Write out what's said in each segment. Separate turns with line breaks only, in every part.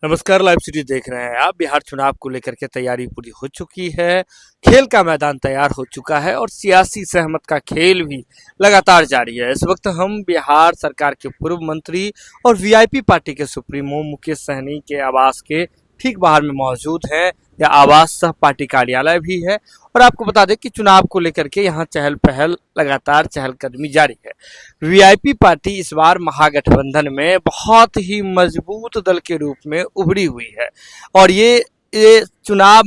नमस्कार। Live city देख रहे हैं आप। बिहार चुनाव को लेकर के तैयारी पूरी हो चुकी है। खेल का मैदान तैयार हो चुका है और सियासी सहमत का खेल भी लगातार जारी है। इस वक्त हम बिहार सरकार के पूर्व मंत्री और वीआईपी पार्टी के सुप्रीमो मुकेश सहनी के आवास के ठीक बाहर में मौजूद हैं। यह आवास सह पार्टी कार्यालय भी है और आपको बता दें कि चुनाव को लेकर के यहाँ चहल पहल लगातार चहलकदमी जारी है। वीआईपी पार्टी इस बार महागठबंधन में बहुत ही मजबूत दल के रूप में उभरी हुई है और ये इस चुनाव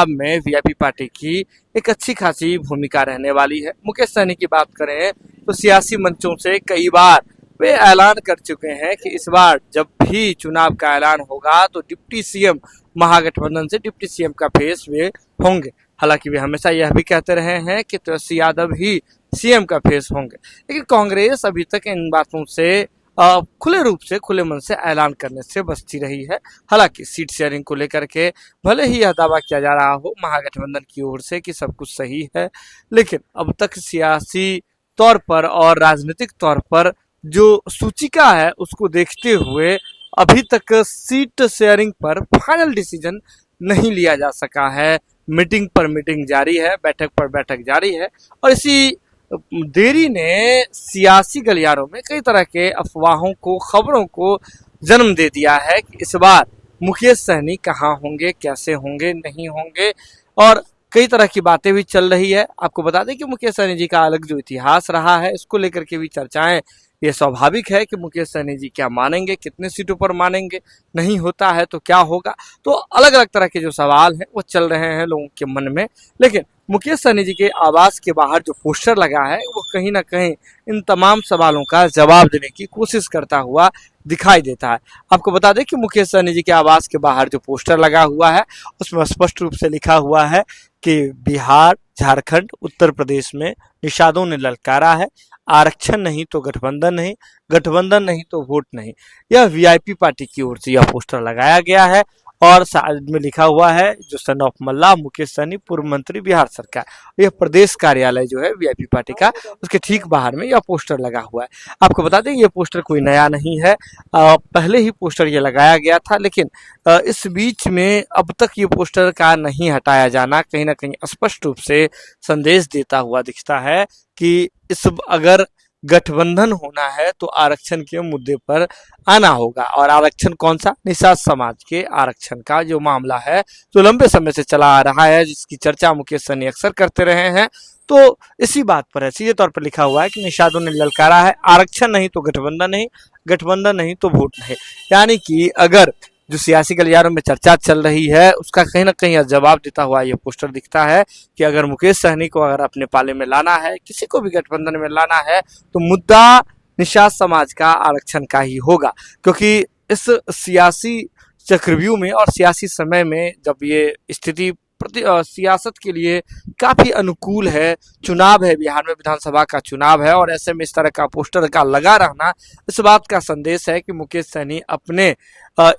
में वीआईपी पार्टी की एक अच्छी खासी भूमिका रहने वाली है। मुकेश सहनी की बात करें तो सियासी मंचों से कई बार वे ऐलान कर चुके हैं कि इस बार जब भी चुनाव का ऐलान होगा तो डिप्टी सीएम महागठबंधन से डिप्टी सीएम का फेस वे होंगे। हालांकि वे हमेशा यह भी कहते रहे हैं कि तेजस्वी यादव ही सीएम का फेस होंगे, लेकिन कांग्रेस अभी तक इन बातों से खुले रूप से खुले मन से ऐलान करने से बचती रही है। हालांकि सीट शेयरिंग को लेकर के भले ही यह दावा किया जा रहा हो महागठबंधन की ओर से कि सब कुछ सही है, लेकिन अब तक सियासी तौर पर और राजनीतिक तौर पर जो सूचिका है उसको देखते हुए अभी तक सीट शेयरिंग पर फाइनल डिसीजन नहीं लिया जा सका है। मीटिंग पर मीटिंग जारी है, बैठक पर बैठक जारी है और इसी देरी ने सियासी गलियारों में कई तरह के अफवाहों को, खबरों को जन्म दे दिया है कि इस बार मुकेश सहनी कहाँ होंगे, कैसे होंगे, नहीं होंगे और कई तरह की बातें भी चल रही है। आपको बता दें कि मुकेश सहनी जी का अलग जो इतिहास रहा है इसको लेकर के भी चर्चाएं, ये स्वाभाविक है कि मुकेश सहनी जी क्या मानेंगे, कितने सीटों पर मानेंगे, नहीं होता है तो क्या होगा। तो अलग अलग तरह के जो सवाल हैं वो चल रहे हैं लोगों के मन में। लेकिन मुकेश सहनी जी के आवास के बाहर जो पोस्टर लगा है वो कहीं ना कहीं इन तमाम सवालों का जवाब देने की कोशिश करता हुआ दिखाई देता है। आपको बता दें कि मुकेश सहनी जी के आवास के बाहर जो पोस्टर लगा हुआ है उसमें स्पष्ट रूप से लिखा हुआ है कि बिहार, झारखंड, उत्तर प्रदेश में निषादों ने ललकारा है, आरक्षण नहीं तो गठबंधन नहीं, गठबंधन नहीं तो वोट नहीं। यह वीआईपी पार्टी की ओर से यह पोस्टर लगाया गया है और साइड में लिखा हुआ है जो सन ऑफ मल्ला मुकेश सहनी पूर्व मंत्री बिहार सरकार। यह प्रदेश कार्यालय जो है वीआईपी पार्टी का, उसके ठीक बाहर में यह पोस्टर लगा हुआ है। आपको बता दें ये पोस्टर कोई नया नहीं है, पहले ही पोस्टर ये लगाया गया था, लेकिन इस बीच में अब तक ये पोस्टर का नहीं हटाया जाना कहीं ना कहीं स्पष्ट रूप से संदेश देता हुआ दिखता है कि इस अगर गठबंधन होना है तो आरक्षण के मुद्दे पर आना होगा। और आरक्षण कौन सा? निषाद समाज के आरक्षण का जो मामला है जो लंबे समय से चला आ रहा है, जिसकी चर्चा मुकेश सहनी अक्सर करते रहे हैं। तो इसी बात पर है, सीधे तौर पर लिखा हुआ है कि निषादों ने ललकारा है, आरक्षण नहीं तो गठबंधन नहीं, गठबंधन नहीं तो वोट नहीं। यानी कि अगर जो सियासी गलियारों में चर्चा चल रही है उसका कहीं ना कहीं जवाब देता हुआ ये पोस्टर दिखता है कि अगर मुकेश सहनी को अगर अपने पाले में लाना है, किसी को भी गठबंधन में लाना है, तो मुद्दा निषाद समाज का आरक्षण का ही होगा। क्योंकि इस सियासी चक्रव्यूह में और सियासी समय में जब ये स्थिति सियासत के लिए काफी अनुकूल है, चुनाव है, बिहार में विधानसभा का चुनाव है और ऐसे में इस तरह का पोस्टर का लगा रहना इस बात का संदेश है कि मुकेश सहनी अपने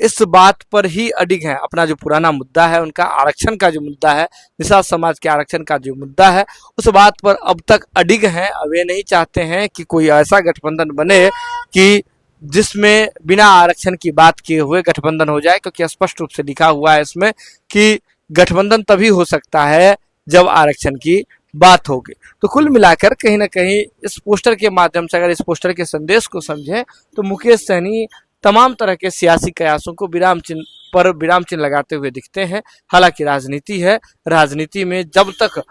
इस बात पर ही अडिग है। अपना जो पुराना मुद्दा है, उनका आरक्षण का जो मुद्दा है, निषाद समाज के आरक्षण का जो मुद्दा है, उस बात पर अब तक अडिग हैं। वे नहीं चाहते हैं कि कोई ऐसा गठबंधन बने कि जिसमें बिना आरक्षण की बात किए हुए गठबंधन हो जाए, क्योंकि स्पष्ट रूप से लिखा हुआ है इसमें कि गठबंधन तभी हो सकता है जब आरक्षण की बात होगी। तो कुल मिलाकर कहीं ना कहीं इस पोस्टर के माध्यम से अगर इस पोस्टर के संदेश को समझें तो मुकेश सहनी तमाम तरह के सियासी कयासों को विराम चिन्ह लगाते हुए दिखते हैं। हालांकि राजनीति है, राजनीति में जब तक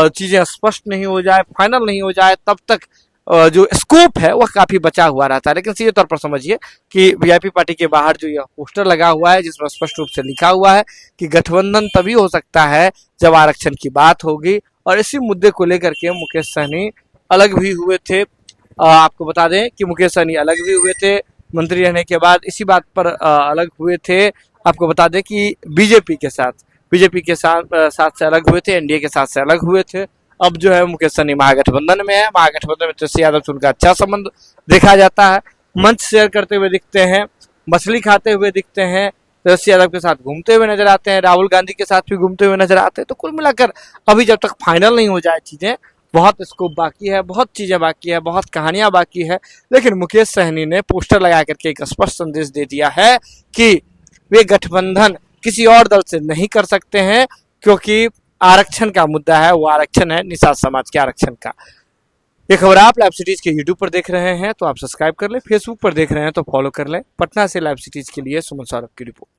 चीजें स्पष्ट नहीं हो जाए, फाइनल नहीं हो जाए, तब तक जो स्कोप है वह काफी बचा हुआ रहता है। लेकिन सीधे तौर पर समझिए कि वीआईपी पार्टी के बाहर जो यह पोस्टर लगा हुआ है जिसमें स्पष्ट रूप से लिखा हुआ है कि गठबंधन तभी हो सकता है जब आरक्षण की बात होगी। और इसी मुद्दे को लेकर के मुकेश सहनी अलग भी हुए थे। आपको बता दें कि मुकेश सहनी अलग भी हुए थे मंत्री रहने के बाद, इसी बात पर अलग हुए थे। आपको बता दें कि बीजेपी के साथ से अलग हुए थे, एनडीए के साथ से अलग हुए थे। अब जो है मुकेश सहनी महागठबंधन में है, महागठबंधन में तेजस्वी यादव से उनका अच्छा संबंध देखा जाता है, मंच शेयर करते हुए दिखते हैं, मछली खाते हुए दिखते हैं, तेजस्वी यादव के साथ घूमते हुए नजर आते हैं, राहुल गांधी के साथ भी घूमते हुए नजर आते हैं। तो कुल मिलाकर अभी जब तक फाइनल नहीं हो जाए चीजें, बहुत स्कोप बाकी है, बहुत चीजें बाकी है, बहुत कहानियां बाकी है। लेकिन मुकेश सहनी ने पोस्टर लगा करके एक स्पष्ट संदेश दे दिया है कि वे गठबंधन किसी और दल से नहीं कर सकते हैं, क्योंकि आरक्षण का मुद्दा है, वो आरक्षण है निषाद समाज के आरक्षण का। ये खबर आप लाइव सिटीज के यूट्यूब पर देख रहे हैं तो आप सब्सक्राइब कर लें, फेसबुक पर देख रहे हैं तो फॉलो कर लें। पटना से लाइव सिटीज के लिए सुमन सौरभ की रिपोर्ट।